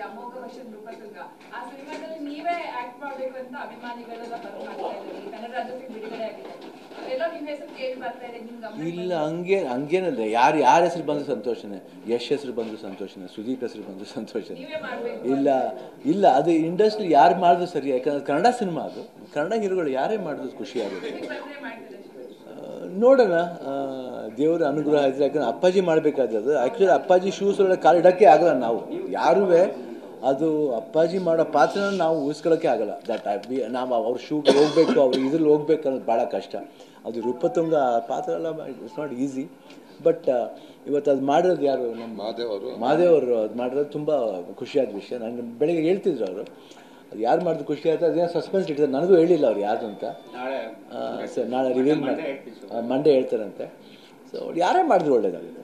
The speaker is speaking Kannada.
ಮಾಡಿದ್ರಿ ಅಮೋಘ ವರ್ಷದ ನೃಪತುಂಗ. ಆ ಸಿನಿಮಾದಲ್ಲಿ ನೀವೇ ಆಕ್ಟ್ ಮಾಡ್ಬೇಕು ಅಂತ ಅಭಿಮಾನಿಗಳೆಲ್ಲ ಬರ್ತಾ ಇದ್ದಾರೆ. ಕನ್ನಡ ರಾಜ್ಯೋತ್ಸವ ಬಿಡುಗಡೆ ಆಗಿದೆ, ಎಲ್ಲ ನಿಮ್ಮ ಹೆಸರು ಕೇಳಿ ಬರ್ತಾ ಇದೆ. ಇಲ್ಲ, ಹಂಗೇನಲ್ಲ. ಯಾರ ಹೆಸರು ಬಂದು ಸಂತೋಷನೇ, ಯಶ್ ಹೆಸರು ಬಂದು ಸಂತೋಷನೇ, ಸುದೀಪ್ ಹೆಸರು ಬಂದು ಸಂತೋಷನೇ. ಇಲ್ಲ ಅದು ಇಂಡಸ್ಟ್ರಿ ಯಾರು ಮಾಡಿದ್ರು ಸರಿ, ಯಾಕಂದ್ರೆ ಕನ್ನಡ ಸಿನಿಮಾ, ಅದು ಕನ್ನಡ ಹೀರೋಗಳು ಯಾರೇ ಮಾಡಿದ್ರು ಖುಷಿ ಆಗುತ್ತೆ. ನೋಡೋಣ, ದೇವರ ಅನುಗ್ರಹ ಇದ್ರೆ. ಯಾಕಂದ್ರೆ ಅಪ್ಪಾಜಿ ಮಾಡಬೇಕಾದದ್ದು ಆ್ಯಕ್ಚುಲಿ ಅಪ್ಪಾಜಿ ಶೂಸ್ ಒಳಗೆ ಕಾಲಿಡೋಕ್ಕೆ ಆಗಲ್ಲ ನಾವು ಯಾರೂ. ಅದು ಅಪ್ಪಾಜಿ ಮಾಡೋ ಪಾತ್ರನ ನಾವು ಉಳಿಸ್ಕೊಳ್ಳೋಕ್ಕೆ ಆಗಲ್ಲ. ನಾವು ಅವ್ರ ಶೂಗೆ ಹೋಗ್ಬೇಕು, ಅವ್ರು ಇದ್ರಲ್ಲಿ ಹೋಗ್ಬೇಕು ಅನ್ನೋದು ಭಾಳ ಕಷ್ಟ. ಅದು ನೃಪತುಂಗ ಪಾತ್ರ ಎಲ್ಲ ಇಟ್ಸ್ ನಾಟ್ ಈಸಿ. ಬಟ್ ಇವತ್ತು ಅದು ಮಾಡಿರೋದು ಯಾರು, ನಮ್ಮ ಮಾದೇವರು ಅದು ಮಾಡಿರೋದು ತುಂಬ ಖುಷಿಯಾದ ವಿಷಯ. ನಾನು ಬೆಳಗ್ಗೆ ಹೇಳ್ತಿದ್ರು ಅವರು, ಅದು ಯಾರು ಮಾಡಿದ್ರು ಖುಷಿ ಆಯಿತು. ಅದೇನೋ ಸಸ್ಪೆನ್ಸ್ ಇಟ್ಟಿದ್ದಾರೆ, ನನಗೂ ಹೇಳಿಲ್ಲ ಅವ್ರು ಯಾರು ಅಂತ. ನಾಳೆ ರಿವೀಲ್ ಮಾಡಿ ಮಂಡೇ ಹೇಳ್ತಾರಂತೆ. ಸೊ ಯಾರೇ ಮಾಡಿದ್ರು ಒಳ್ಳೇದಾಗುತ್ತೆ.